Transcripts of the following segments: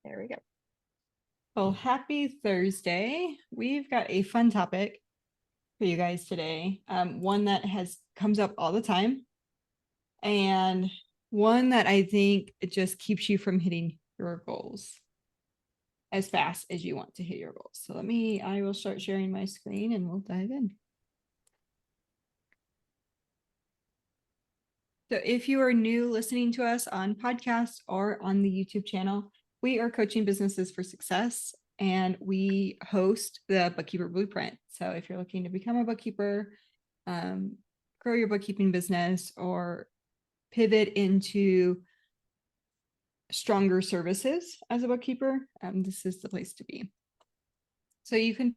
There we go. Well, happy Thursday. We've got a fun topic for you guys today. One that comes up all the time, and one that I think it just keeps you from hitting your goals as fast as you want to hit your goals. So I will start sharing my screen and we'll dive in. So if you are new listening to us on podcast or on the YouTube channel, we are coaching businesses for success and we host the Bookkeeper Blueprint. So if you're looking to become a bookkeeper, grow your bookkeeping business, or pivot into stronger services as a bookkeeper, this is the place to be. So you can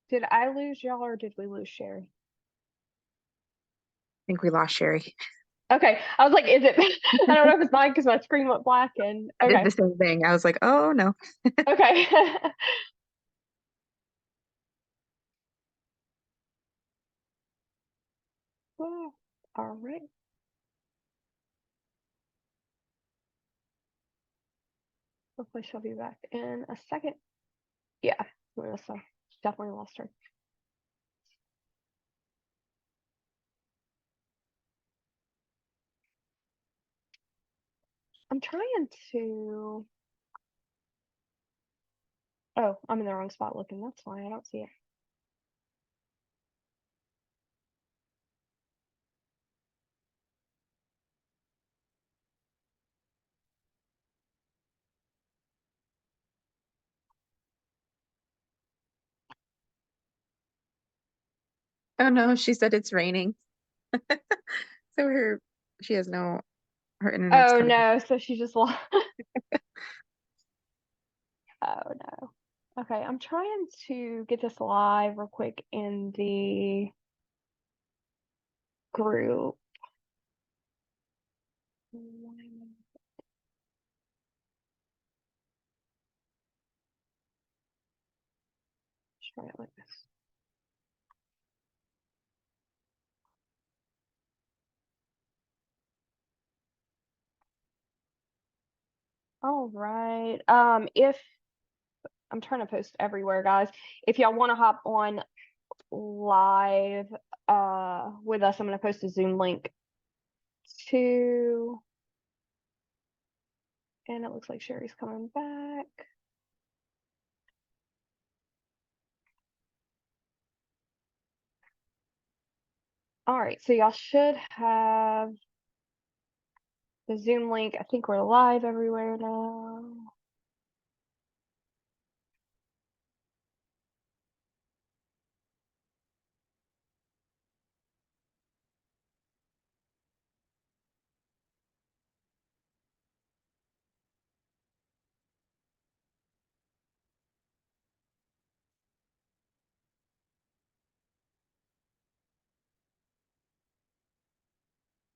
Did I lose y'all or did we lose Sherry? I think we lost Sherry. Okay. I was like, is it? I don't know if it's mine because my screen went black and I okay. did the same thing. I was like, oh no. Okay. Well, all right. Hopefully she'll be back in a second. Yeah, Melissa definitely lost her. I'm trying to. Oh, I'm in the wrong spot looking. That's why I don't see it. Oh no, she said it's raining. So she has her internet's Oh coming. no, so she just lost. Oh no. Okay, I'm trying to get this live real quick in the group. Try it like this. All right. If I'm trying to post everywhere, guys. If y'all want to hop on live with us, I'm going to post a Zoom link too. And it looks like Sherry's coming back. All right, so y'all should have the Zoom link. I think we're live everywhere now.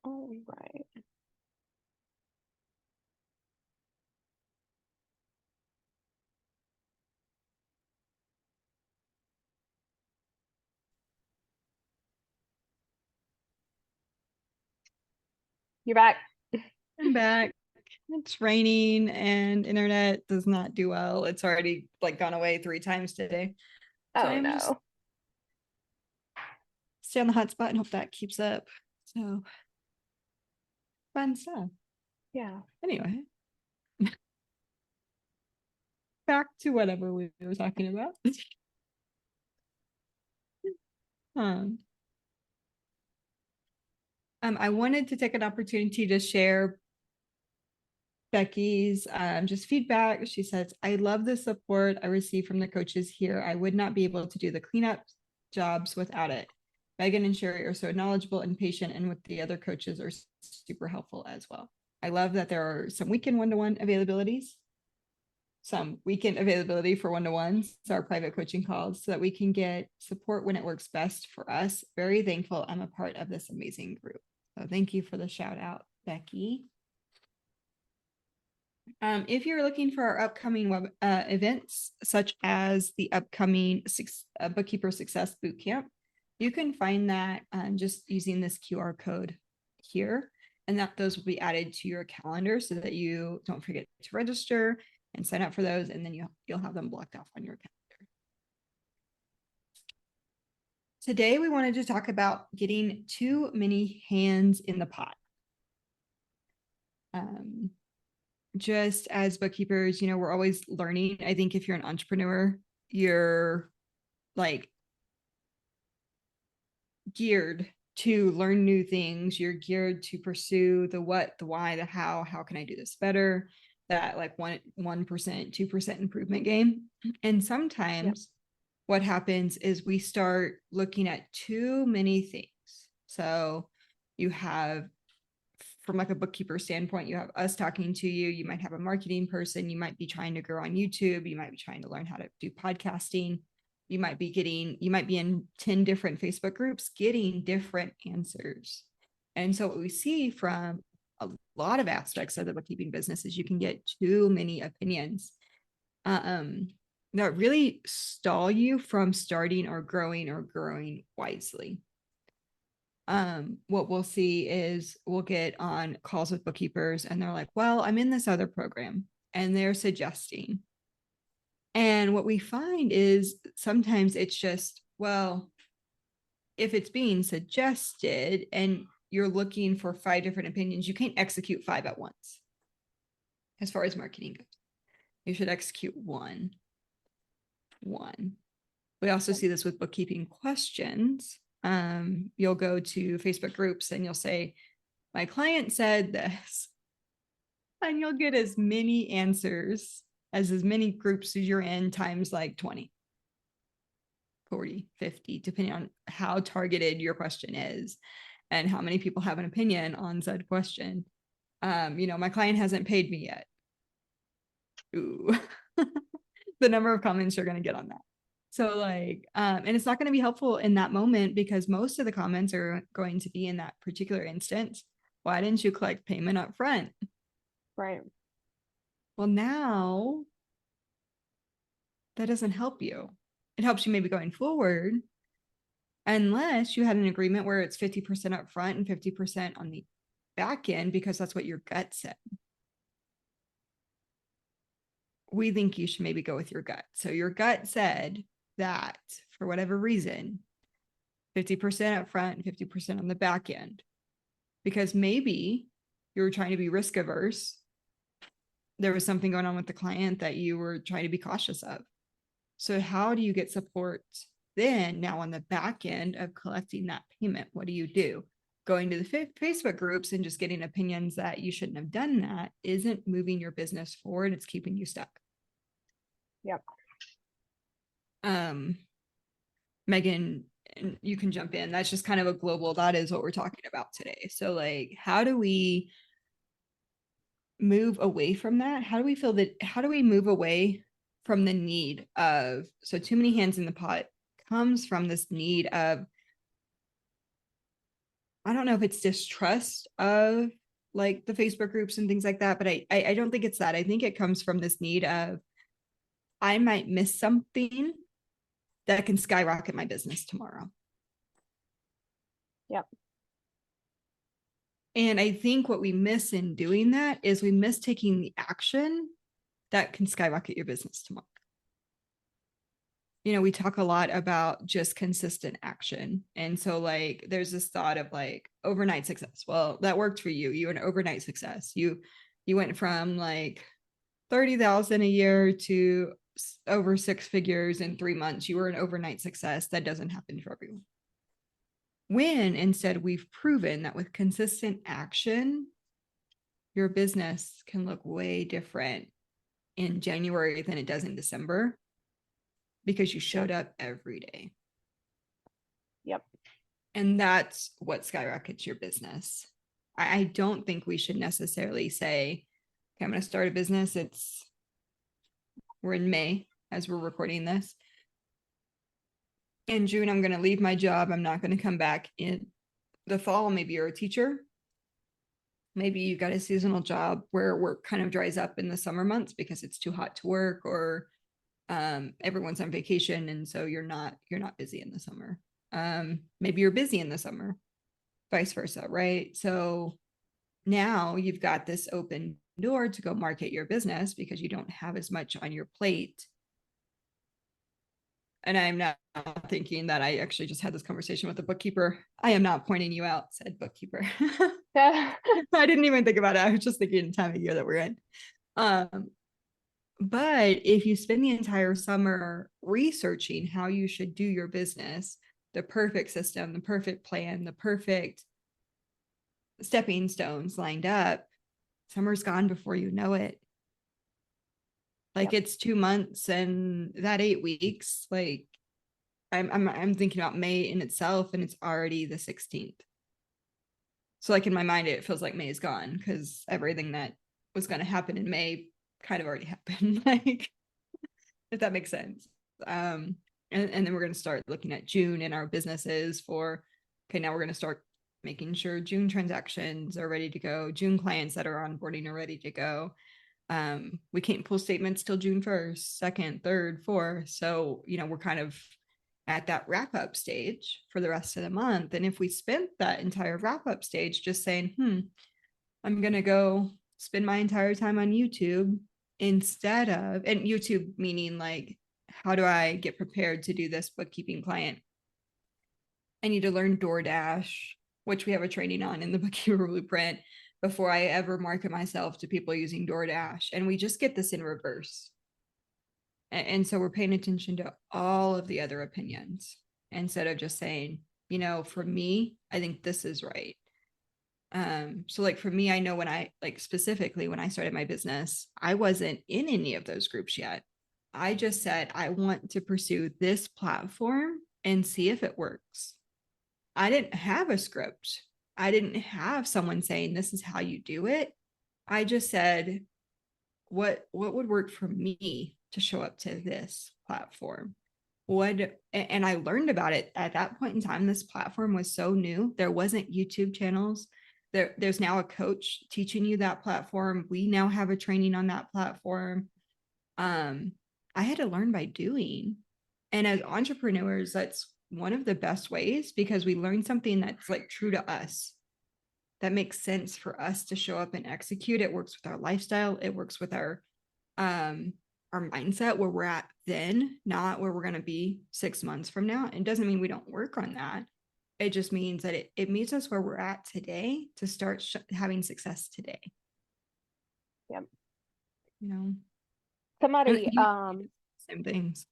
All right. You're back. I'm back. It's raining and internet does not do well. It's already gone away 3 times today. So Oh just no. stay on the hotspot and hope that keeps up. So fun stuff. Yeah. Anyway, back to whatever we were talking about. I wanted to take an opportunity to share Becky's just feedback. She says, I love the support I receive from the coaches here. I would not be able to do the cleanup jobs without it. Megan and Sherry are so knowledgeable and patient, and with the other coaches are super helpful as well. I love that there are some weekend one-to-one availabilities, some weekend availability for one-to-ones, our private coaching calls, so that we can get support when it works best for us. Very thankful I'm a part of this amazing group. So thank you for the shout out, Becky. If you're looking for our upcoming web events, such as the upcoming Bookkeeper Success Bootcamp, you can find that just using this QR code here, and that those will be added to your calendar so that you don't forget to register and sign up for those, and then you'll have them blocked off on your calendar. Today, we wanted to talk about getting too many hands in the pot. Just as bookkeepers, we're always learning. I think if you're an entrepreneur, you're like geared to learn new things. You're geared to pursue the what, the why, the how can I do this better? That like 1%, 2% improvement game. And sometimes what happens is we start looking at too many things. So you have, from like a bookkeeper standpoint, you have us talking to you. You might have a marketing person. You might be trying to grow on YouTube. You might be trying to learn how to do podcasting. You might be in 10 different Facebook groups getting different answers. And so what we see from a lot of aspects of the bookkeeping business is you can get too many opinions that really stall you from starting or growing wisely. What we'll see is we'll get on calls with bookkeepers and they're like, well, I'm in this other program, and they're suggesting. And what we find is sometimes it's just, well, if it's being suggested and you're looking for 5 different opinions, you can't execute 5 at once. As far as marketing goes, you should execute one. We also see this with bookkeeping questions. You'll go to Facebook groups and you'll say, my client said this, and you'll get as many answers as many groups as you're in times like 20, 40, 50, depending on how targeted your question is and how many people have an opinion on said question. My client hasn't paid me yet. Ooh. The number of comments you're going to get on that. So and it's not going to be helpful in that moment because most of the comments are going to be in that particular instance. Why didn't you collect payment up front? Right. Well, now that doesn't help you. It helps you maybe going forward, unless you had an agreement where it's 50% up front and 50% on the back end, because that's what your gut said. We think you should maybe go with your gut. So your gut said that for whatever reason, 50% up front and 50% on the back end, because maybe you were trying to be risk averse. There was something going on with the client that you were trying to be cautious of. So how do you get support then now on the back end of collecting that payment? What do you do? Going to the Facebook groups and just getting opinions that you shouldn't have done that isn't moving your business forward. It's keeping you stuck. Yep. Megan, you can jump in. That's just kind of a global, that is what we're talking about today. So how do we move away from that? How do we move away from the need of, so too many hands in the pot comes from this need of, I don't know if it's distrust of the Facebook groups and things like that, but I don't think it's that. I think it comes from this need of, I might miss something that can skyrocket my business tomorrow. Yep. And I think what we miss in doing that is we miss taking the action that can skyrocket your business tomorrow. We talk a lot about just consistent action. And so there's this thought of overnight success. Well, that worked for you. You were an overnight success. You went from 30,000 a year to over 6 figures in 3 months. You were an overnight success. That doesn't happen for everyone. When instead we've proven that with consistent action, your business can look way different in January than it does in December, because you showed up every day. Yep. And that's what skyrockets your business. I don't think we should necessarily say, okay, I'm going to start a business. We're in May as we're recording this. In June, I'm going to leave my job. I'm not going to come back in the fall. Maybe you're a teacher. maybe you got a seasonal job where work kind of dries up in the summer months because it's too hot to work, or everyone's on vacation, and so you're not busy in the summer. Maybe you're busy in the summer, vice versa, right? So now you've got this open door to go market your business because you don't have as much on your plate. And I'm now thinking that I actually just had this conversation with a bookkeeper. I am not pointing you out, said bookkeeper. I didn't even think about it. I was just thinking the time of year that we're in. But if you spend the entire summer researching how you should do your business, the perfect system, the perfect plan, the perfect stepping stones lined up, summer's gone before you know it. Like Yep. it's 2 months and that 8 weeks, like I'm thinking about May in itself, and it's already the 16th. So like in my mind, it feels like May is gone because everything that was going to happen in May kind of already happened. Like, if that makes sense. And then we're going to start looking at June in our businesses for, okay, now we're going to start making sure June transactions are ready to go. June clients that are onboarding are ready to go. We can't pull statements till June 1st, 2nd, 3rd, 4th. So, we're kind of at that wrap up stage for the rest of the month. And if we spent that entire wrap up stage just saying, I'm going to go spend my entire time on YouTube instead of, and YouTube meaning like, how do I get prepared to do this bookkeeping client? I need to learn DoorDash, which we have a training on in the Bookkeeper Blueprint, before I ever market myself to people using DoorDash. And we just get this in reverse. And so we're paying attention to all of the other opinions instead of just saying, for me, I think this is right. So like for me, I know when I specifically when I started my business, I wasn't in any of those groups yet. I just said, I want to pursue this platform and see if it works. I didn't have a script. I didn't have someone saying, this is how you do it. I just said, what would work for me to show up to this platform? And I learned about it at that point in time. This platform was so new. There wasn't YouTube channels. There's now a coach teaching you that platform. We now have a training on that platform. I had to learn by doing. And as entrepreneurs, that's one of the best ways, because we learn something that's like true to us, that makes sense for us to show up and execute. It works with our lifestyle. It works with our mindset, where we're at then, not where we're going to be 6 months from now. It doesn't mean we don't work on that. It just means that it meets us where we're at today to start having success today. Yep. And Somebody, same things.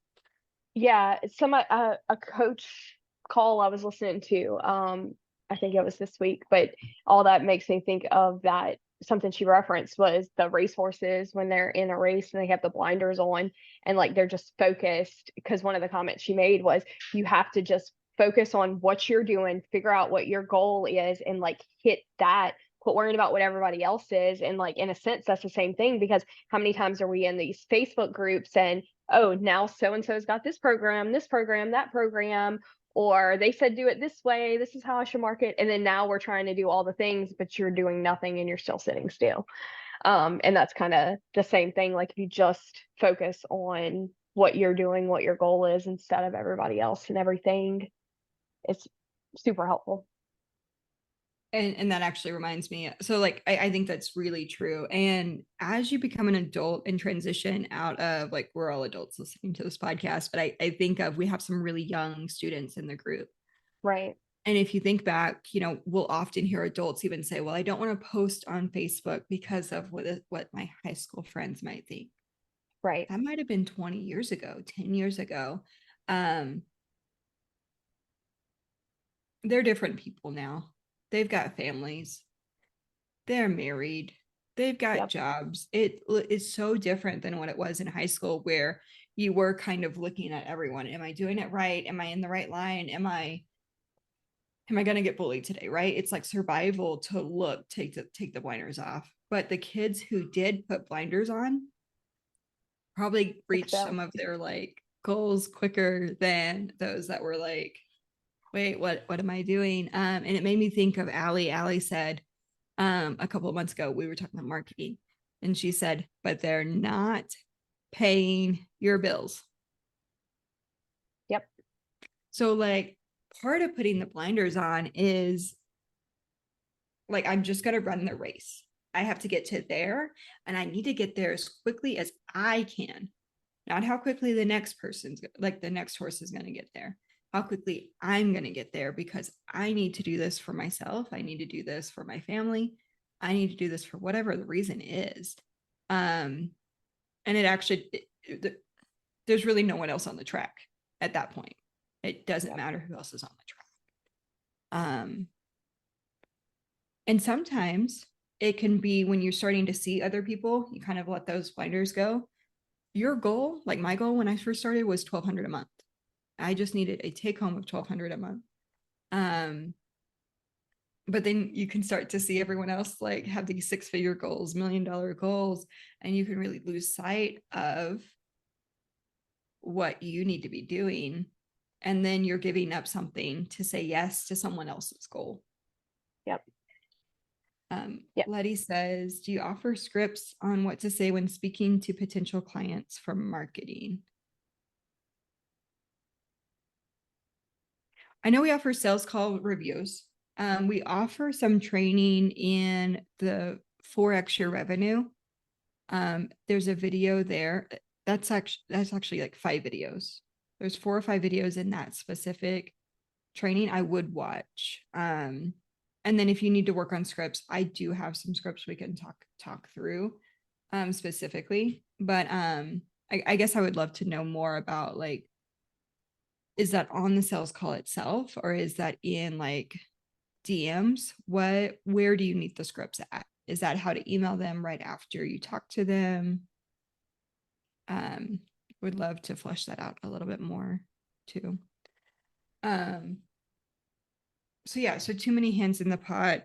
yeah, a coach call I was listening to, I think it was this week, but all that makes me think of that. Something she referenced was the racehorses when they're in a race and they have the blinders on and like they're just focused. Because one of the comments she made was, you have to just focus on what you're doing, figure out what your goal is, and like hit that. Quit worrying about what everybody else is. And like in a sense, that's the same thing, because how many times are we in these Facebook groups and, oh, now so and so's got this program, that program, or they said do it this way, this is how I should market, and then now we're trying to do all the things, but you're doing nothing and you're still sitting still. And that's kind of the same thing. Like if you just focus on what you're doing, what your goal is, instead of everybody else and everything, it's super helpful. And that actually reminds me. So like, I think that's really true. And as you become an adult and transition out of, like, we're all adults listening to this podcast, but I think of, we have some really young students in the group. Right. And if you think back, we'll often hear adults even say, well, I don't want to post on Facebook because of what my high school friends might think. Right. That might have been 20 years ago, 10 years ago. They're different people now. They've got families. They're married. They've got Yep. jobs. It is so different than what it was in high school, where you were kind of looking at everyone. Am I doing it right? Am I in the right line? Am I going to get bullied today? Right? It's like survival to take the blinders off. But the kids who did put blinders on probably reached some of their like goals quicker than those that were like, wait, what am I doing? And it made me think of Allie. Allie said, A couple of months ago, we were talking about marketing, and she said, but they're not paying your bills. Yep. So like part of putting the blinders on is like, I'm just going to run the race. I have to get to there, and I need to get there as quickly as I can. Not how quickly the next person's like the next horse is going to get there. How quickly I'm going to get there, because I need to do this for myself. I need to do this for my family. I need to do this for whatever the reason is. And it actually, there's really no one else on the track at that point. It doesn't matter who else is on the track. And sometimes it can be when you're starting to see other people, you kind of let those blinders go. Your goal, like my goal when I first started, was $1,200 a month. I just needed a take home of $1,200 a month. But then you can start to see everyone else like have these 6-figure goals, $1 million goals, and you can really lose sight of what you need to be doing. And then you're giving up something to say yes to someone else's goal. Yep. Letty says, do you offer scripts on what to say when speaking to potential clients for marketing? I know we offer sales call reviews. We offer some training in the 4x your revenue. There's a video there. That's actually like 5 videos. There's 4 or 5 videos in that specific training I would watch. And then if you need to work on scripts, I do have some scripts we can talk through specifically. But I guess I would love to know more about like, is that on the sales call itself, or is that in like DMs? Where do you need the scripts at? Is that how to email them right after you talk to them? Would love to flesh that out a little bit more too. So yeah, so too many hands in the pot.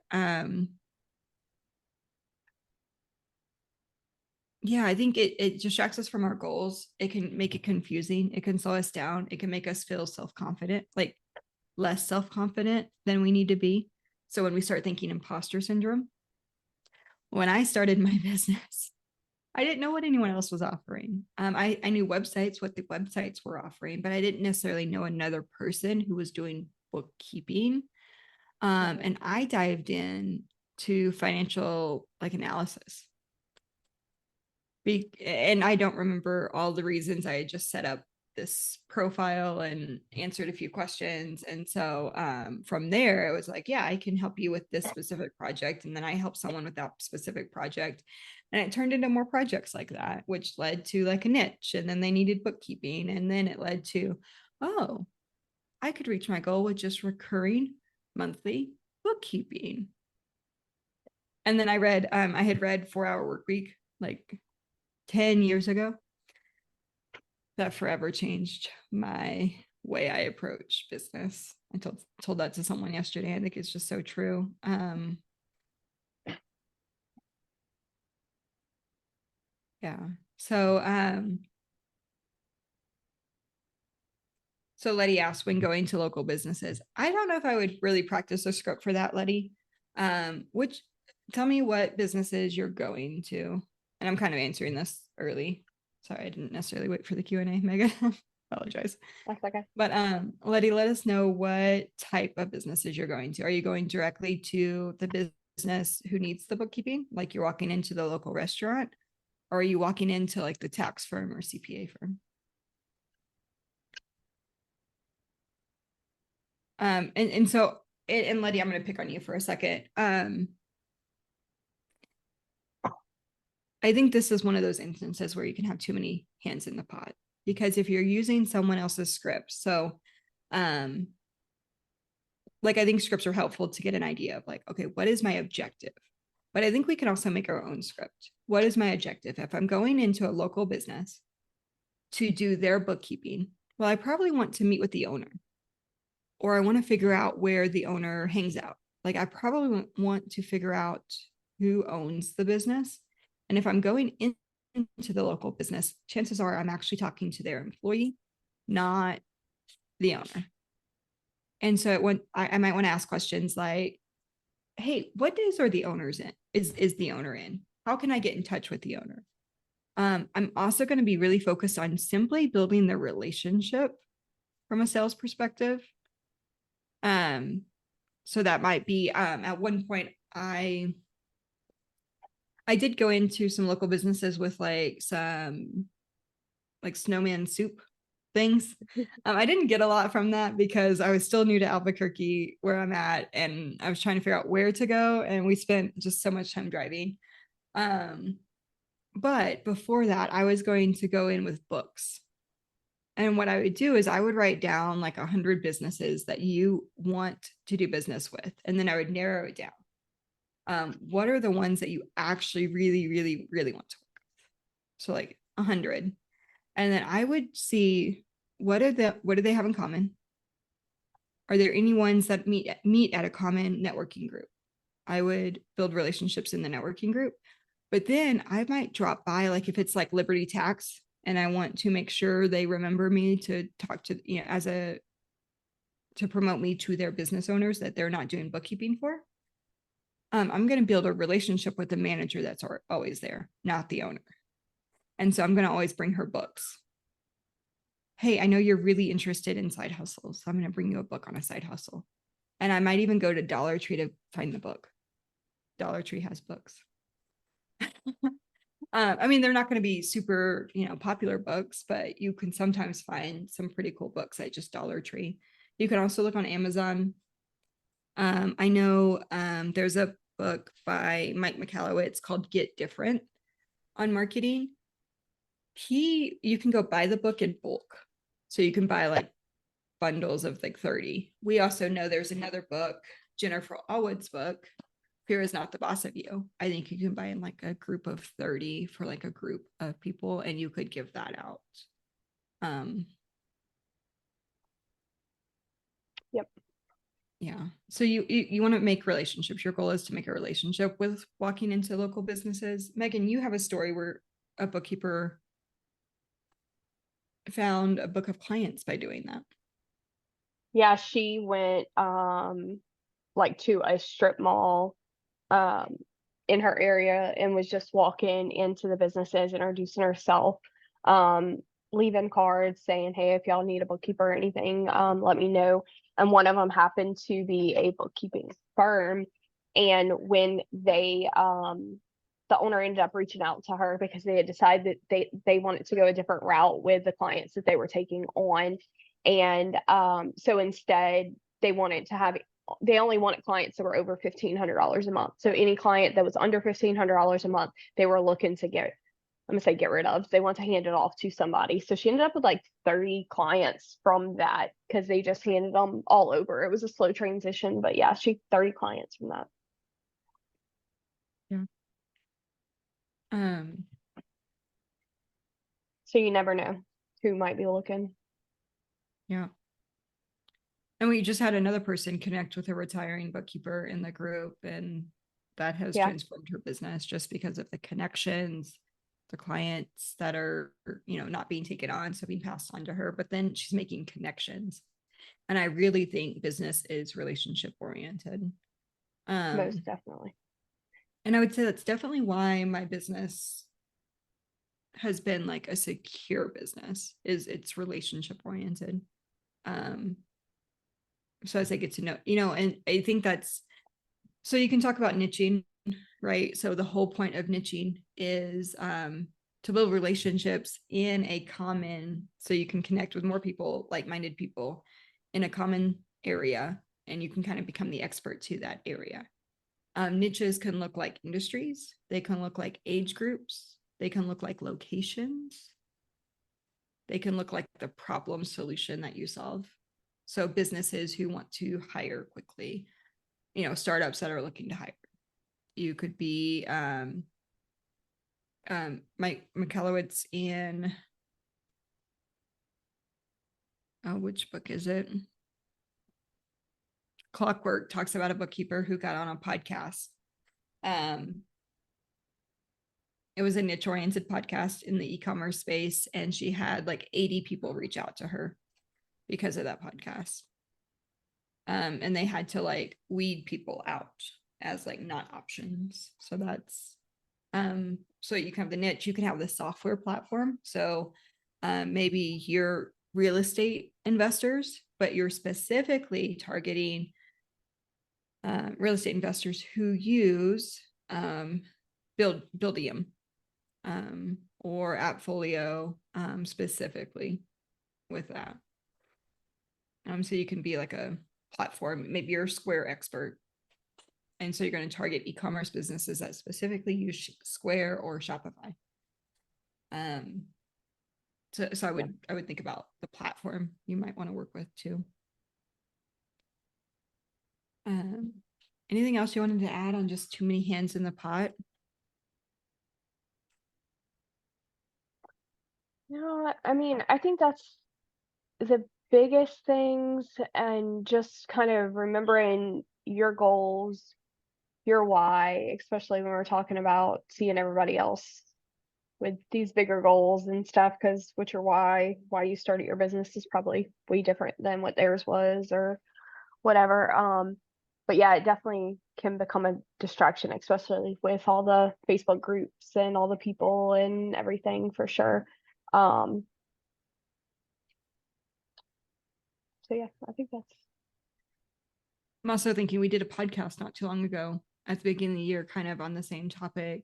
Yeah, I think it distracts us from our goals. It can make it confusing. It can slow us down. It can make us feel self-confident, like less self-confident than we need to be. So when we start thinking imposter syndrome, when I started my business, I didn't know what anyone else was offering. I knew websites, what the websites were offering, but I didn't necessarily know another person who was doing bookkeeping. And I dived in to financial like analysis. And I don't remember all the reasons. I had just set up this profile and answered a few questions. And so from there, it was like, yeah, I can help you with this specific project. And then I help someone with that specific project. And it turned into more projects like that, which led to like a niche. And then they needed bookkeeping. And then it led to, oh, I could reach my goal with just recurring monthly bookkeeping. And then I had read 4-Hour Workweek like 10 years ago. That forever changed my way I approach business. I told that to someone yesterday. I think it's just so true. Yeah. So Letty asked, when going to local businesses, I don't know if I would really practice a script for that, Letty. Tell me what businesses you're going to. And I'm kind of answering this early. Sorry, I didn't necessarily wait for the Q&A, Megan. Apologize. That's okay. But Letty, let us know what type of businesses you're going to. Are you going directly to the business who needs the bookkeeping? Like you're walking into the local restaurant? Or are you walking into like the tax firm or CPA firm? And so, and Letty, I'm going to pick on you for a second. I think this is one of those instances where you can have too many hands in the pot, because if you're using someone else's script, so like I think scripts are helpful to get an idea of like, okay, what is my objective? But I think we can also make our own script. What is my objective? If I'm going into a local business to do their bookkeeping, well, I probably want to meet with the owner, or I want to figure out where the owner hangs out. Like I probably want to figure out who owns the business. And if I'm going into the local business, chances are I'm actually talking to their employee, not the owner. And so I might want to ask questions like, hey, what days are the owners in? Is the owner in? How can I get in touch with the owner? I'm also going to be really focused on simply building the relationship from a sales perspective. So that might be at one point I did go into some local businesses with like some like snowman soup things. I didn't get a lot from that because I was still new to Albuquerque where I'm at, and I was trying to figure out where to go, and we spent just so much time driving. But before that, I was going to go in with books. And what I would do is I would write down like 100 businesses that you want to do business with, and then I would narrow it down. What are the ones that you actually really, really, really want to work with? So like 100. And then I would see what do they have in common? Are there any ones that meet at a common networking group? I would build relationships in the networking group, but then I might drop by, like if it's like Liberty Tax and I want to make sure they remember me to talk to, to promote me to their business owners that they're not doing bookkeeping for. I'm going to build a relationship with the manager that's always there, not the owner. And so I'm going to always bring her books. Hey, I know you're really interested in side hustles, so I'm going to bring you a book on a side hustle. And I might even go to Dollar Tree to find the book. Dollar Tree has books. I mean, they're not going to be super, popular books, but you can sometimes find some pretty cool books at just Dollar Tree. You can also look on Amazon. I know there's a book by Mike Michalowicz called Get Different on marketing. You can go buy the book in bulk. So you can buy like bundles of like 30. We also know there's another book, Jennifer Allwood's book, Fear is Not the Boss of You. I think you can buy in like a group of 30 for like a group of people, and you could give that out. Yep. Yeah. So you want to make relationships. Your goal is to make a relationship with walking into local businesses. Megan, you have a story where a bookkeeper found a book of clients by doing that. Yeah, she went like to a strip mall in her area and was just walking into the businesses, introducing herself, leaving cards saying, hey, if y'all need a bookkeeper or anything, let me know. And one of them happened to be a bookkeeping firm. And when the owner ended up reaching out to her because they had decided that they wanted to go a different route with the clients that they were taking on. And so instead they only wanted clients that were over $1,500 a month. So any client that was under $1,500 a month, they were looking to get rid of. They want to hand it off to somebody. So she ended up with like 30 clients from that because they just handed them all over. It was a slow transition, but yeah, 30 clients from that. Yeah. So you never know who might be looking. Yeah. And we just had another person connect with a retiring bookkeeper in the group, and that has transformed her business just because of the connections, the clients that are, not being taken on, so being passed on to her, but then she's making connections. And I really think business is relationship oriented. Most definitely. And I would say that's definitely why my business has been like a secure business, is it's relationship oriented. So as I get to know, and I think so you can talk about niching, right? So the whole point of niching is to build relationships so you can connect with more people, like-minded people in a common area, and you can kind of become the expert to that area. Niches can look like industries. They can look like age groups. They can look like locations. They can look like the problem solution that you solve. So businesses who want to hire quickly, startups that are looking to hire. You could be Mike Michalowicz in, which book is it? Clockwork talks about a bookkeeper who got on a podcast. It was a niche oriented podcast in the e-commerce space, and she had like 80 people reach out to her because of that podcast. And they had to like weed people out. as like not options. So that's so you can have the niche, you can have the software platform. So maybe you're real estate investors, but you're specifically targeting real estate investors who use Buildium or Appfolio specifically with that. So you can be like a platform, maybe you're a Square expert. And so you're going to target e-commerce businesses that specifically use Square or Shopify. So I would think about the platform you might want to work with too. Anything else you wanted to add on just too many hands in the pot? No, I mean, I think that's the biggest things, and just kind of remembering your goals, your why, especially when we're talking about seeing everybody else with these bigger goals and stuff, because with your why you started your business is probably way different than what theirs was or whatever. But yeah, it definitely can become a distraction, especially with all the Facebook groups and all the people and everything, for sure. So yeah, I think that's I'm also thinking we did a podcast not too long ago at the beginning of the year, kind of on the same topic,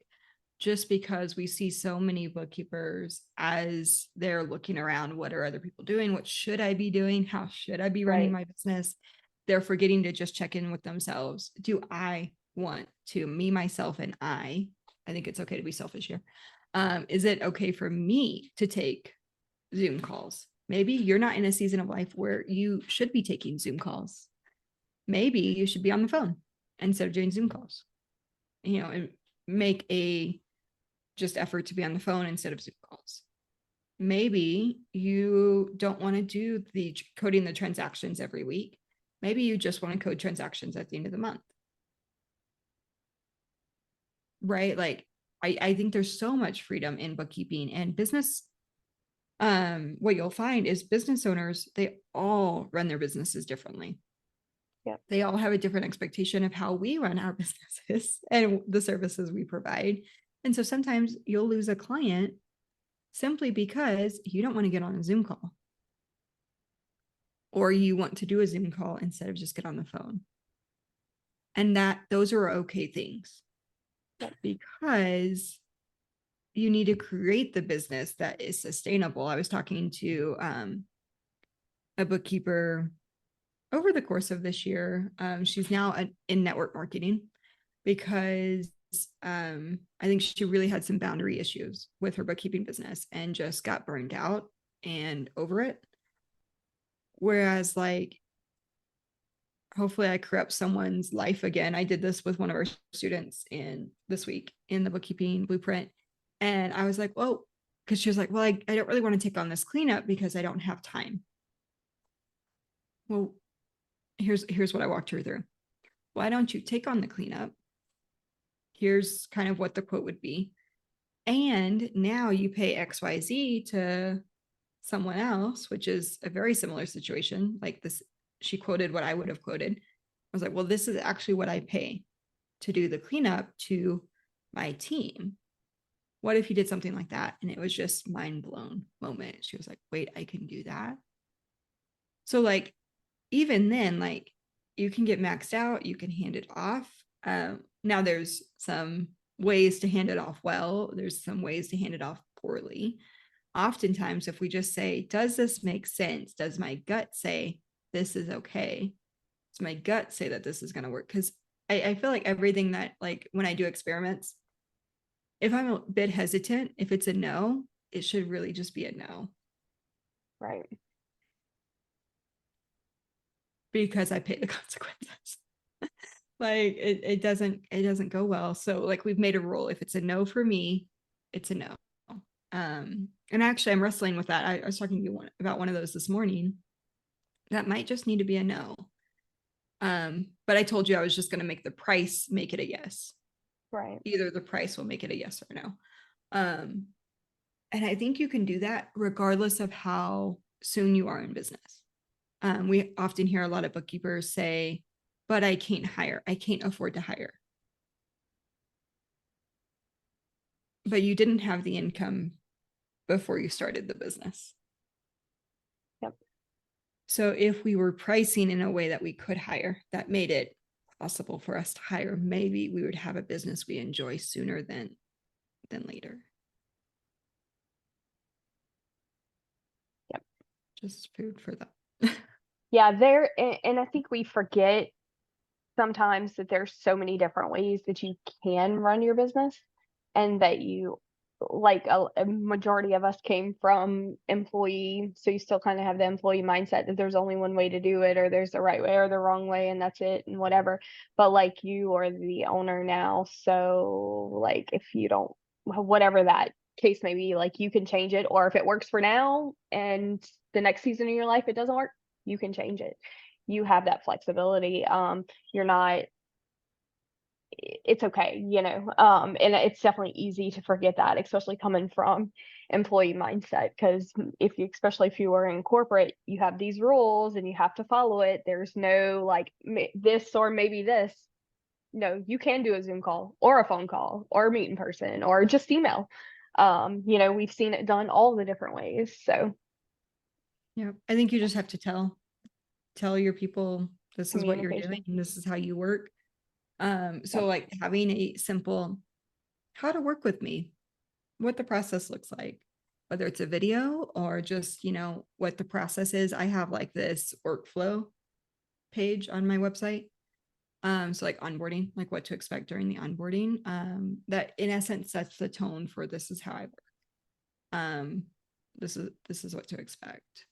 just because we see so many bookkeepers as they're looking around, what are other people doing? What should I be doing? How should I be running right. my business? They're forgetting to just check in with themselves. Do I want to, me, myself, and I think it's okay to be selfish here. Is it okay for me to take Zoom calls? Maybe you're not in a season of life where you should be taking Zoom calls. Maybe you should be on the phone instead of doing Zoom calls, and make a just effort to be on the phone instead of Zoom calls. Maybe you don't want to do the coding the transactions every week. Maybe you just want to code transactions at the end of the month. Right? Like I think there's so much freedom in bookkeeping and business. What you'll find is business owners, they all run their businesses differently. Yep. They all have a different expectation of how we run our businesses and the services we provide. And so sometimes you'll lose a client simply because you don't want to get on a Zoom call, or you want to do a Zoom call instead of just get on the phone. And those are okay things, because you need to create the business that is sustainable. I was talking to a bookkeeper over the course of this year. She's now in network marketing because I think she really had some boundary issues with her bookkeeping business and just got burned out and over it. Whereas, like, hopefully I corrupt someone's life again. I did this with one of our students this week in the bookkeeping blueprint. And I was like, well, because she was like, well, I don't really want to take on this cleanup because I don't have time. Well, here's what I walked her through. Why don't you take on the cleanup? Here's kind of what the quote would be. And now you pay XYZ to someone else, which is a very similar situation. Like this, she quoted what I would have quoted. I was like, well, this is actually what I pay to do the cleanup to my team. What if you did something like that? And it was just mind blown moment. She was like, wait, I can do that. So like, even then, like, you can get maxed out, you can hand it off. Now there's some ways to hand it off well. There's some ways to hand it off poorly. Oftentimes, if we just say, does this make sense? Does my gut say this is okay? Does my gut say that this is going to work? Because I feel like everything that, like, when I do experiments, if I'm a bit hesitant, if it's a no, it should really just be a no. right. Because I pay the consequences. Like it doesn't go well. So like we've made a rule. If it's a no for me, it's a no. And actually I'm wrestling with that. I was talking to you about one of those this morning. That might just need to be a no. But I told you I was just going to make the price make it a yes. Right. Either the price will make it a yes or no. And I think you can do that regardless of how soon you are in business. We often hear a lot of bookkeepers say, but I can't afford to hire. but you didn't have the income before you started the business. Yep. So if we were pricing in a way that we could hire, that made it possible for us to hire, maybe we would have a business we enjoy sooner than later. Yep. Just food for that. Yeah, and I think we forget sometimes that there's so many different ways that you can run your business, and that you, like a majority of us came from employee, so you still kind of have the employee mindset that there's only one way to do it, or there's the right way or the wrong way, and that's it, and whatever. But like, you are the owner now, so like, if you don't, whatever that case may be, like, you can change it, or if it works for now and the next season of your life it doesn't work, you can change it. You have that flexibility. You're not, it's okay, and it's definitely easy to forget that, especially coming from employee mindset, because especially if you are in corporate, you have these rules and you have to follow it. There's no like, this or maybe this. No, you can do a Zoom call or a phone call or meet in person or just email. We've seen it done all the different ways. So Yeah, I think you just have to tell your people this is what you're doing communication. and this is how you work. So Yep. like having a simple how to work with me, what the process looks like, whether it's a video or just, what the process is. I have like this workflow page on my website. So like onboarding, like what to expect during the onboarding, that in essence sets the tone for this is how I work. This is what to expect.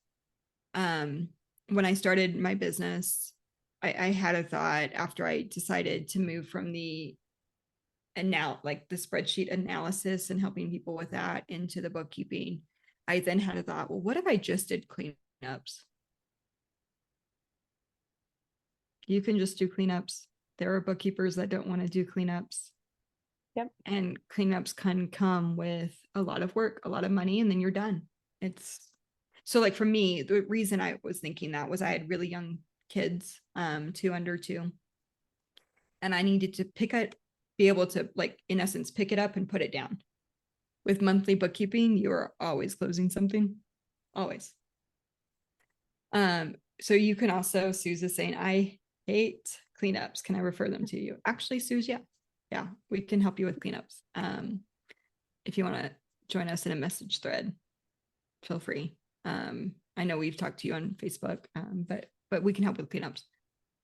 When I started my business, I had a thought after I decided to move from the like the spreadsheet analysis and helping people with that into the bookkeeping. I then had a thought, well, what if I just did cleanups? You can just do cleanups. There are bookkeepers that don't want to do cleanups. Yep. And cleanups can come with a lot of work, a lot of money, and then you're done. It's so like for me, the reason I was thinking that was I had really young kids, 2 under 2. And I needed to be able to like, in essence, pick it up and put it down. With monthly bookkeeping, you're always closing something, always. So you can also, Suze is saying, I hate cleanups. Can I refer them to you? Actually, Suze, yeah, we can help you with cleanups. If you want to join us in a message thread, feel free. I know we've talked to you on Facebook, but we can help with cleanups.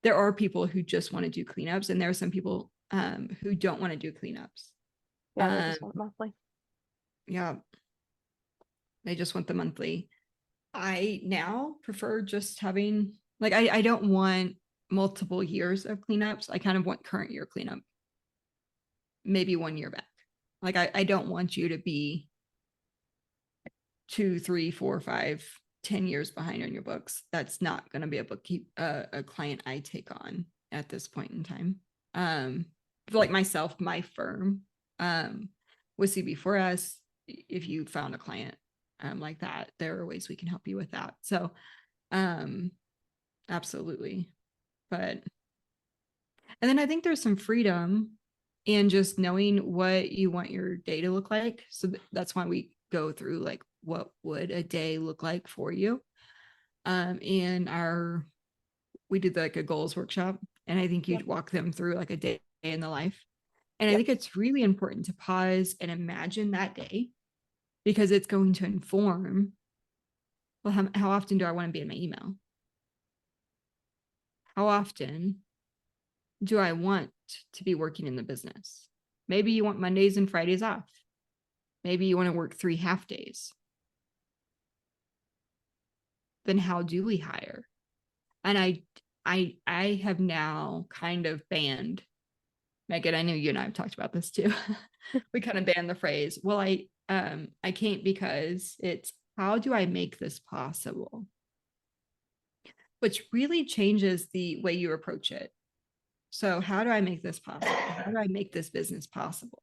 There are people who just want to do cleanups, and there are some people who don't want to do cleanups. Yeah, they just want monthly. Yeah, they just want the monthly. I now prefer just having like I don't want multiple years of cleanups. I kind of want current year cleanup, maybe 1 year back. Like I don't want you to be 2, 3, 4, 5, 10 years behind on your books. That's not going to be a client I take on at this point in time. Like myself, my firm, with CB4S, if you found a client like that, there are ways we can help you with that. So absolutely. And then I think there's some freedom in just knowing what you want your day to look like. So that's why we go through like, what would a day look like for you? We did like a goals workshop, and I think you'd walk them through like a day in the life. And I think it's really important to pause and imagine that day, because it's going to inform, well, how often do I want to be in my email? How often do I want to be working in the business? Maybe you want Mondays and Fridays off. Maybe you want to work 3 half days. Then how do we hire? And I have now kind of banned, Megan, I know you and I have talked about this too. We kind of banned the phrase, well, I can't, because it's how do I make this possible? Which really changes the way you approach it. So how do I make this possible? How do I make this business possible?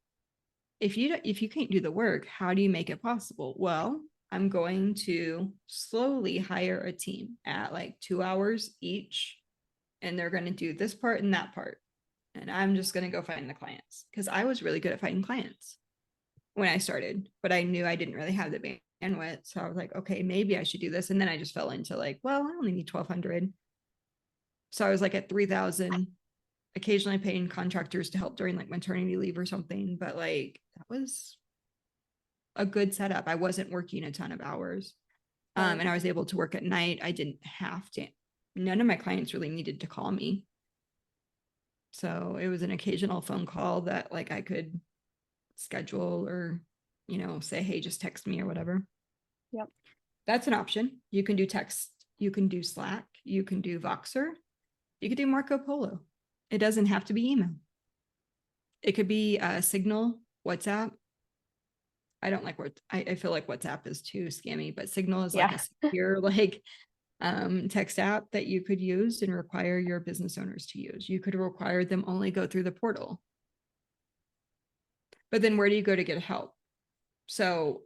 If you can't do the work, how do you make it possible? Well, I'm going to slowly hire a team at like 2 hours each, and they're going to do this part and that part. And I'm just going to go find the clients, because I was really good at finding clients. when I started, but I knew I didn't really have the bandwidth. So I was like, okay, maybe I should do this. And then I just fell into like, well, I only need 1,200. So I was like at 3,000, occasionally paying contractors to help during like maternity leave or something. But like that was a good setup. I wasn't working a ton of hours. Right. And I was able to work at night. I didn't have to, none of my clients really needed to call me. So it was an occasional phone call that like I could schedule or, say, hey, just text me or whatever. Yep. That's an option. You can do text, you can do Slack, you can do Voxer, you could do Marco Polo. It doesn't have to be email. It could be Signal, WhatsApp. I don't like what I feel like WhatsApp is too scammy, but Signal is like Yeah. a secure like text app that you could use and require your business owners to use. You could require them only go through the portal. But then where do you go to get help? So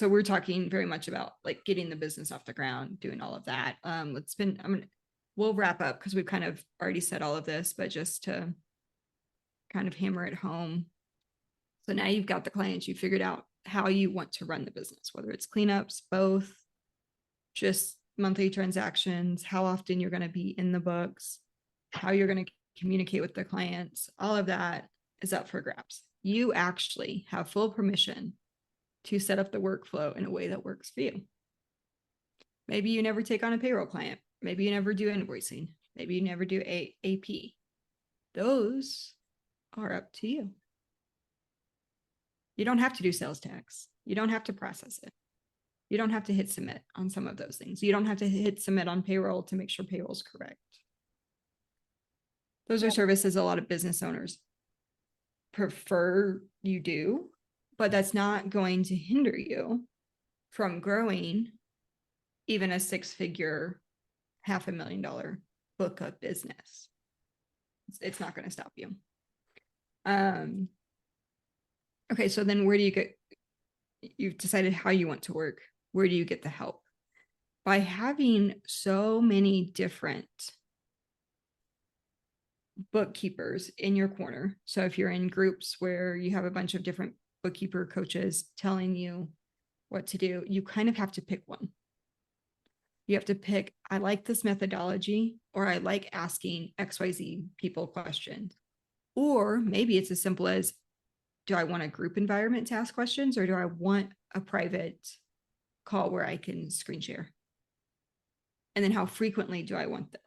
we're talking very much about like getting the business off the ground, doing all of that. We'll wrap up because we've kind of already said all of this, but just to kind of hammer it home. So now you've got the clients, you figured out how you want to run the business, whether it's cleanups, both, just monthly transactions, how often you're going to be in the books, how you're going to communicate with the clients, all of that is up for grabs. You actually have full permission to set up the workflow in a way that works for you. Maybe you never take on a payroll client. Maybe you never do invoicing. Maybe you never do AP. Those are up to you. You don't have to do sales tax. You don't have to process it. You don't have to hit submit on some of those things. You don't have to hit submit on payroll to make sure payroll is correct. Those are services a lot of business owners prefer you do, but that's not going to hinder you from growing even a 6-figure, $500,000 book of business. It's not going to stop you. Okay, so then where do you get, you've decided how you want to work. Where do you get the help? By having so many different bookkeepers in your corner. So if you're in groups where you have a bunch of different bookkeeper coaches telling you what to do, you kind of have to pick one. You have to pick, I like this methodology, or I like asking XYZ people questions. Or maybe it's as simple as, do I want a group environment to ask questions, or do I want a private call where I can screen share? And then how frequently do I want that?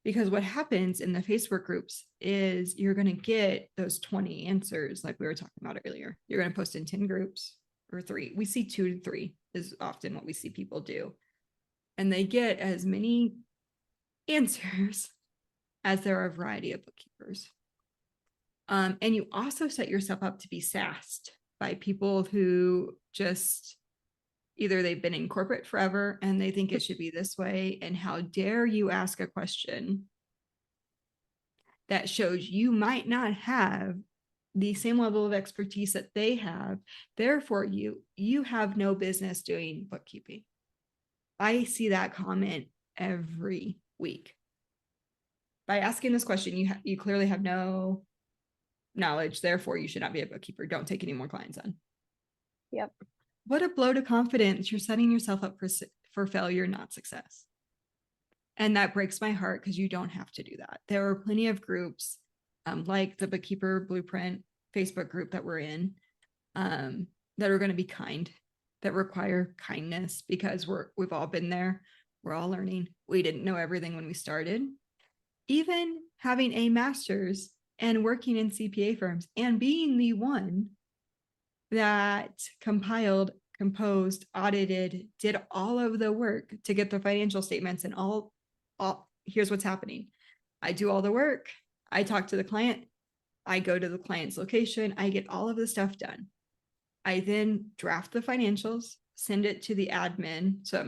Because what happens in the Facebook groups is you're going to get those 20 answers like we were talking about earlier. You're going to post in 10 groups or 3. We see 2 to 3 is often what we see people do. And they get as many answers as there are a variety of bookkeepers. And you also set yourself up to be sassed by people who just either they've been in corporate forever and they think it should be this way. And how dare you ask a question that shows you might not have the same level of expertise that they have. Therefore, you have no business doing bookkeeping. I see that comment every week. By asking this question, you clearly have no knowledge. Therefore, you should not be a bookkeeper. Don't take any more clients on. Yep. What a blow to confidence. You're setting yourself up for failure, not success. And that breaks my heart because you don't have to do that. There are plenty of groups like the Bookkeeper Blueprint Facebook group that we're in that are going to be kind, that require kindness, because we've all been there. We're all learning. We didn't know everything when we started. Even having a master's and working in CPA firms and being the one that compiled, composed, audited, did all of the work to get the financial statements and all here's what's happening. I do all the work. I talk to the client. I go to the client's location. I get all of the stuff done. I then draft the financials, send it to the admin. So at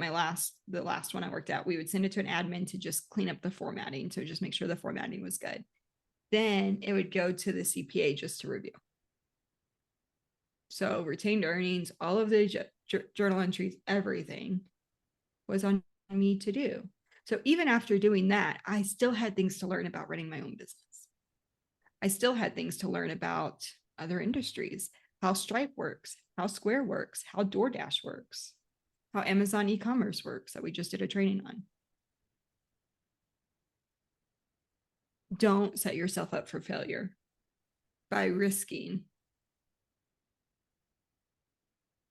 the last one I worked at, we would send it to an admin to just clean up the formatting. So just make sure the formatting was good. Then it would go to the CPA just to review. So retained earnings, all of the journal entries, everything was on me to do. So even after doing that, I still had things to learn about running my own business. I still had things to learn about other industries. how Stripe works, how Square works, how DoorDash works, how Amazon e-commerce works that we just did a training on. Don't set yourself up for failure by risking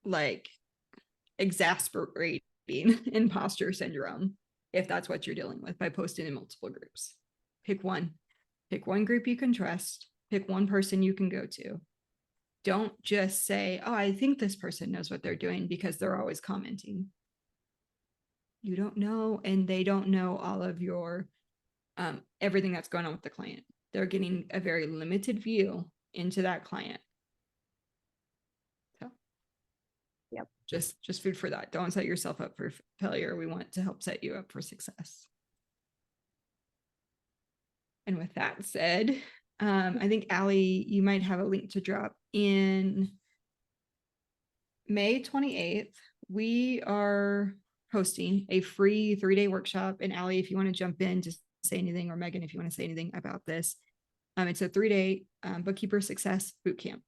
like exasperating imposter syndrome if that's what you're dealing with by posting in multiple groups. Pick one group you can trust, pick one person you can go to. Don't just say, oh, I think this person knows what they're doing because they're always commenting. You don't know, and they don't know all of your everything that's going on with the client. They're getting a very limited view into that client. So yep, just food for that. Don't set yourself up for failure. We want to help set you up for success. And with that said, I think Allie, you might have a link to drop in May 28th. We are hosting a free 3-day workshop. And Allie, if you want to jump in to say anything, or Megan, if you want to say anything about this, it's a 3-day bookkeeper success bootcamp.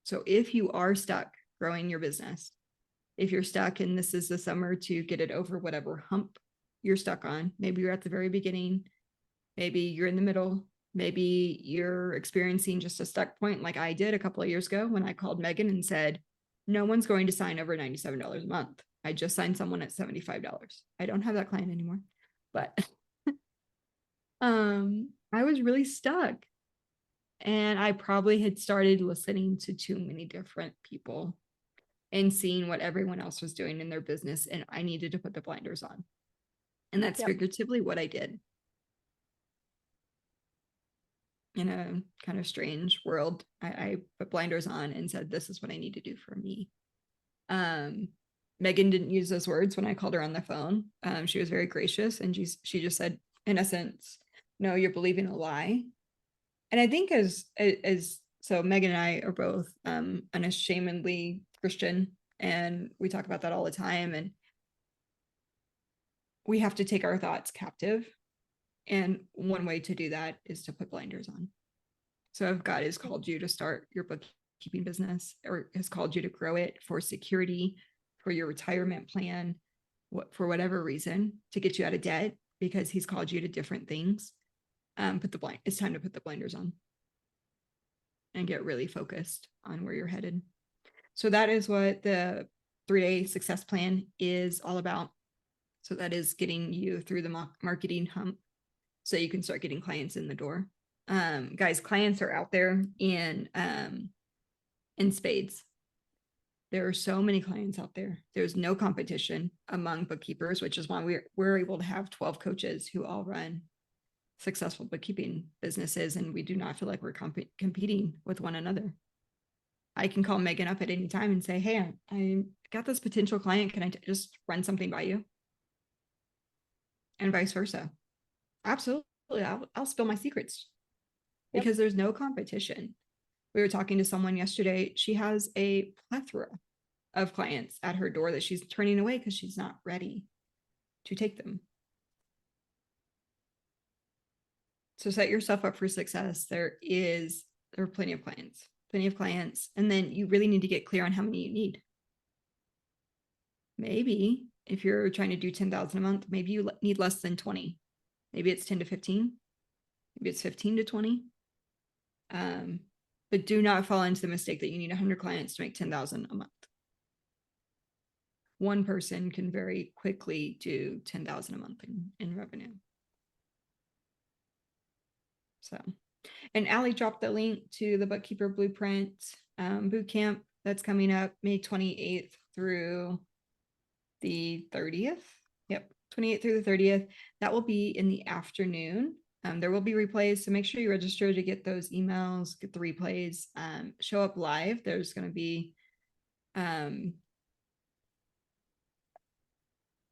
So if you are stuck growing your business, if you're stuck and this is the summer to get it over whatever hump you're stuck on, maybe you're at the very beginning, maybe you're in the middle, maybe you're experiencing just a stuck point like I did a couple of years ago when I called Megan and said, no one's going to sign over $97 a month. I just signed someone at $75. I don't have that client anymore, but I was really stuck. And I probably had started listening to too many different people and seeing what everyone else was doing in their business. And I needed to put the blinders on. And that's figuratively what I did. In a kind of strange world, I put blinders on and said, this is what I need to do for me. Megan didn't use those words when I called her on the phone. She was very gracious, and she just said, in essence, no, you're believing a lie. And I think as so Megan and I are both unashamedly Christian, and we talk about that all the time, and we have to take our thoughts captive. And one way to do that is to put blinders on. So if God has called you to start your bookkeeping business, or has called you to grow it for security, for your retirement plan, for whatever reason, to get you out of debt, because he's called you to different things, it's time to put the blinders on and get really focused on where you're headed. So that is what the 3-day success plan is all about. So that is getting you through the marketing hump so you can start getting clients in the door. Guys, clients are out there in spades. There are so many clients out there. There's no competition among bookkeepers, which is why we're able to have 12 coaches who all run successful bookkeeping businesses, and we do not feel like we're competing with one another. I can call Megan up at any time and say, hey, I got this potential client. Can I just run something by you? And vice versa. Absolutely. I'll spill my secrets because there's no competition. We were talking to someone yesterday. She has a plethora of clients at her door that she's turning away because she's not ready to take them. So set yourself up for success. There are plenty of clients. And then you really need to get clear on how many you need. Maybe if you're trying to do 10,000 a month, maybe you need less than 20. Maybe it's 10 to 15. Maybe it's 15 to 20. But do not fall into the mistake that you need 100 clients to make 10,000 a month. One person can very quickly do 10,000 a month in revenue. So, and Allie dropped the link to the Bookkeeper Blueprint bootcamp that's coming up May 28th through the 30th. Yep, 28th through the 30th. That will be in the afternoon. There will be replays, so make sure you register to get those emails, get the replays, show up live. There's going to be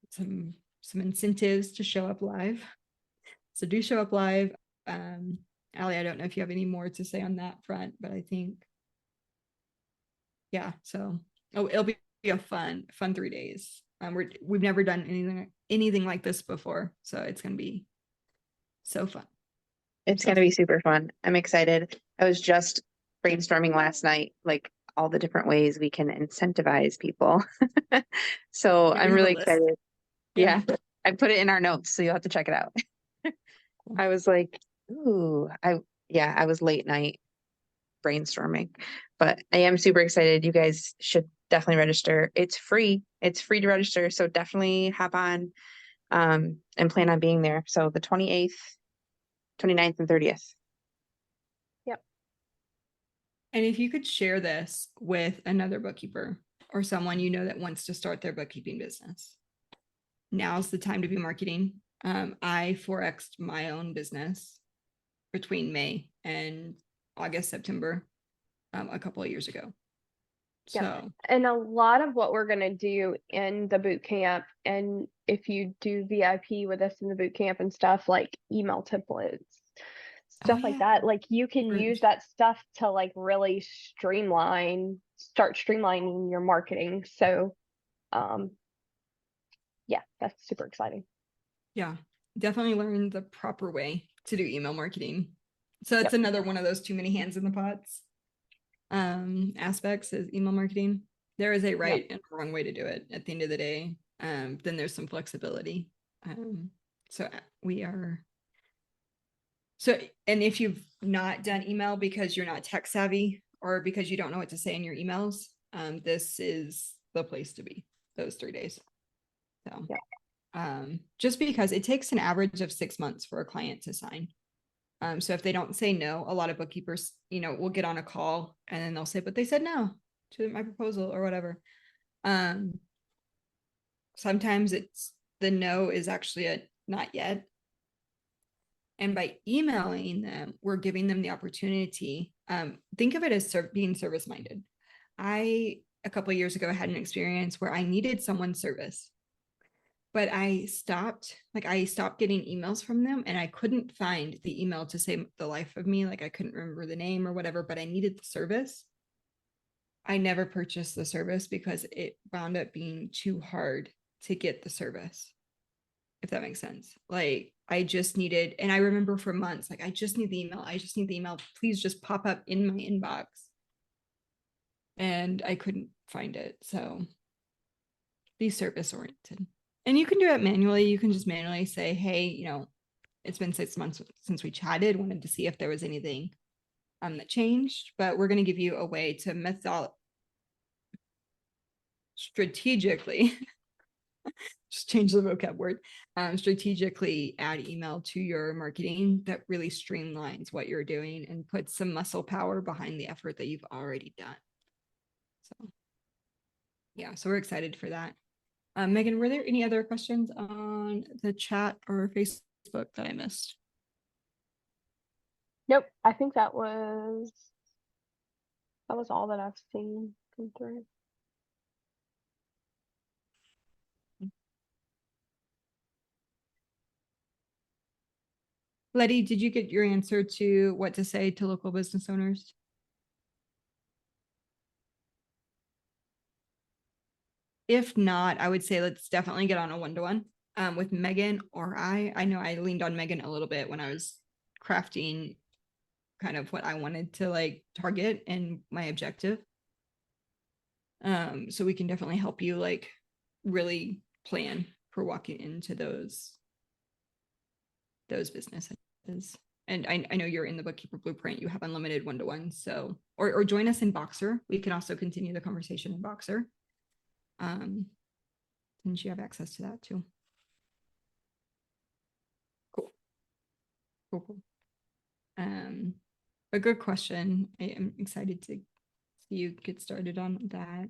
some incentives to show up live. So do show up live. Allie, I don't know if you have any more to say on that front, but I think, yeah, so it'll be a fun 3 days. We've never done anything like this before, so it's going to be so fun. It's going to be super fun. I'm excited. I was just brainstorming last night, like all the different ways we can incentivize people. So Yeah, we I'm have a really list. excited. Yeah. Yeah. I put it in our notes, so you'll have to check it out. I was like, ooh, I was late night brainstorming, but I am super excited. You guys should definitely register. It's free. It's free to register. So definitely hop on, and plan on being there. So the 28th, 29th and 30th. Yep. And if you could share this with another bookkeeper or someone you know that wants to start their bookkeeping business, now's the time to be marketing. I 4x'd my own business between May and August, September, a couple of years ago. Yep. So And a lot of what we're going to do in the boot camp, and if you do VIP with us in the boot camp and stuff like email templates, stuff like yeah, that, like you can Or- use that stuff to like really start streamlining your marketing. So, yeah, that's super exciting. yeah, definitely learn the proper way to do email marketing. So it's Yep. another one of those too many hands in the pots aspects is email marketing. There is a right and wrong way to do it at the end of the day. Then there's some flexibility. So we are so, and if you've not done email because you're not tech savvy or because you don't know what to say in your emails, this is the place to be those 3 days. So just because it takes an average of 6 months for a client to sign. So if they don't say no, a lot of bookkeepers, will get on a call and then they'll say, but they said no to my proposal or whatever. Sometimes it's the no is actually a not yet. And by emailing them, we're giving them the opportunity. Think of it as being service minded. A couple of years ago, had an experience where I needed someone's service, but I stopped getting emails from them and I couldn't find the email to save the life of me. Like I couldn't remember the name or whatever, but I needed the service. I never purchased the service because it wound up being too hard to get the service, if that makes sense. Like I just needed, and I remember for months, like I just need the email. I just need the email. Please just pop up in my inbox. And I couldn't find it. So be service oriented. And you can do it manually. You can just manually say, hey, it's been 6 months since we chatted, wanted to see if there was anything that changed, but we're going to give you a way to strategically just change the vocab word, strategically add email to your marketing that really streamlines what you're doing and puts some muscle power behind the effort that you've already done. So yeah, so we're excited for that. Megan, were there any other questions on the chat or Facebook that I missed? Nope. I think that was all that I've seen come through. Letty, did you get your answer to what to say to local business owners? If not, I would say let's definitely get on a one-to-one with Megan or I know I leaned on Megan a little bit when I was crafting kind of what I wanted to like target and my objective. So we can definitely help you like really plan for walking into those businesses. And I know you're in the Bookkeeper Blueprint. You have unlimited one-to-one. So, or join us in Boxer. We can also continue the conversation in Boxer. Since you have access to that too. Cool. A good question. I am excited to see you get started on that.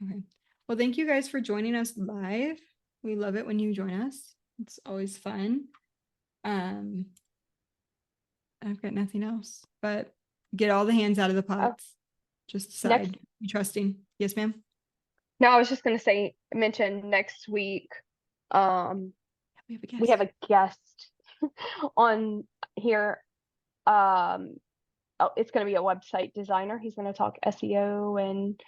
Okay. Well, thank you guys for joining us live. We love it when you join us. It's always fun. I've got nothing else, but get all the hands out of the pots. Just decide. Be trusting. Yes, ma'am. No, I was just gonna mention next week. We have a guest. We have a guest on here. It's gonna be a website designer. He's gonna talk SEO and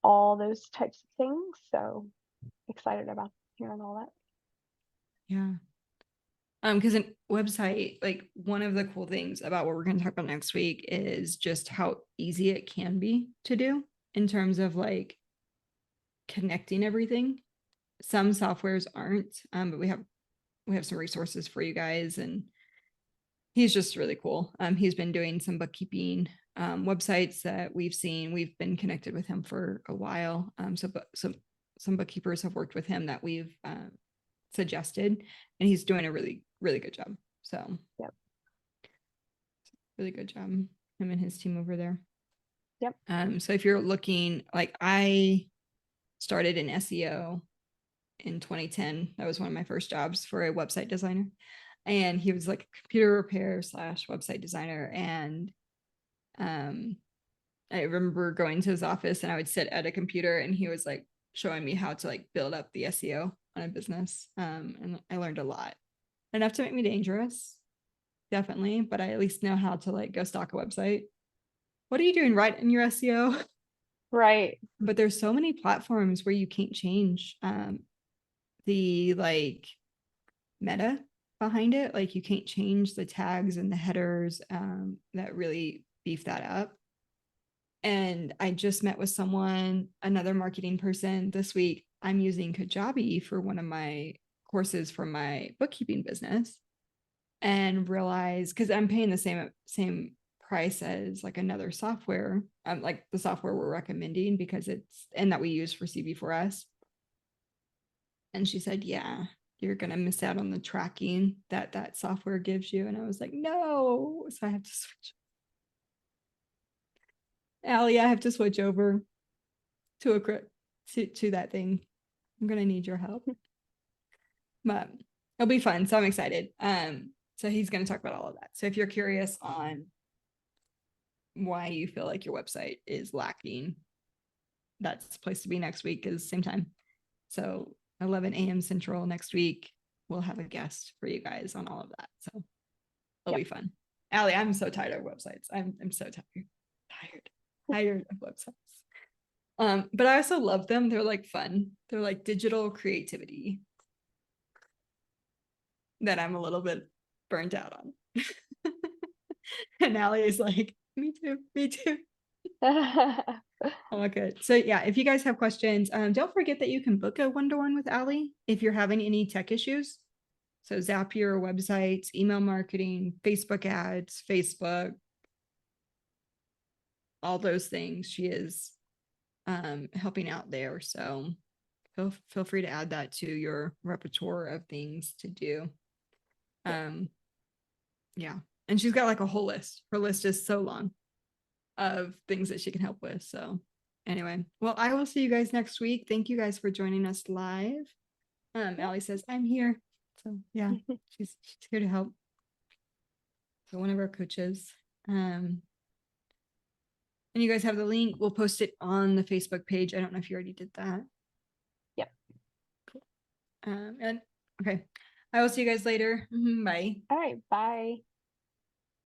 all those types of things. So excited about hearing all that. Yeah. Because a website, like one of the cool things about what we're going to talk about next week is just how easy it can be to do in terms of like connecting everything. Some softwares aren't, but we have some resources for you guys, and he's just really cool. He's been doing some bookkeeping websites that we've seen. We've been connected with him for a while. So some bookkeepers have worked with him that we've suggested, and he's doing a really, really good job. So Yep. really good job, him and his team over there. Yep. So if you're looking, like I started in SEO in 2010. That was one of my first jobs for a website designer. And he was like a computer repair / website designer. And I remember going to his office and I would sit at a computer and he was like showing me how to like build up the SEO on a business. And I learned a lot. Enough to make me dangerous, definitely, but I at least know how to like go stalk a website. What are you doing right in your SEO? Right. But there's so many platforms where you can't change the like meta behind it. Like you can't change the tags and the headers that really beef that up. And I just met with someone, another marketing person this week. I'm using Kajabi for one of my courses for my bookkeeping business, and realize because I'm paying the same price as like another software, like the software we're recommending because it's and that we use for CB4S. And she said, yeah, you're going to miss out on the tracking that software gives you. And I was like, no. So I have to switch. Allie, I have to switch over to to that thing. I'm going to need your help. But it'll be fun. So I'm excited. So he's going to talk about all of that. So if you're curious on why you feel like your website is lacking, that's the place to be next week is same time. So 11 a.m. Central next week, we'll have a guest for you guys on all of that. So it'll be fun. Allie, I'm so tired of websites. I'm so tired of websites. But I also love them. They're like fun. They're like digital creativity that I'm a little bit burnt out on. And Allie is like, me too. Oh, good. So yeah, if you guys have questions, don't forget that you can book a one-to-one with Allie if you're having any tech issues. So Zapier websites, email marketing, Facebook ads, Facebook, all those things. She is helping out there. So feel free to add that to your repertoire of things to do. Yeah. And she's got like a whole list. Her list is so long of things that she can help with. So anyway, well, I will see you guys next week. Thank you guys for joining us live. Allie says, I'm here. So yeah, she's here to help. So one of our coaches. And you guys have the link. We'll post it on the Facebook page. I don't know if you already did that. Yep. Cool. And okay. I will see you guys later. Bye. All right. Bye.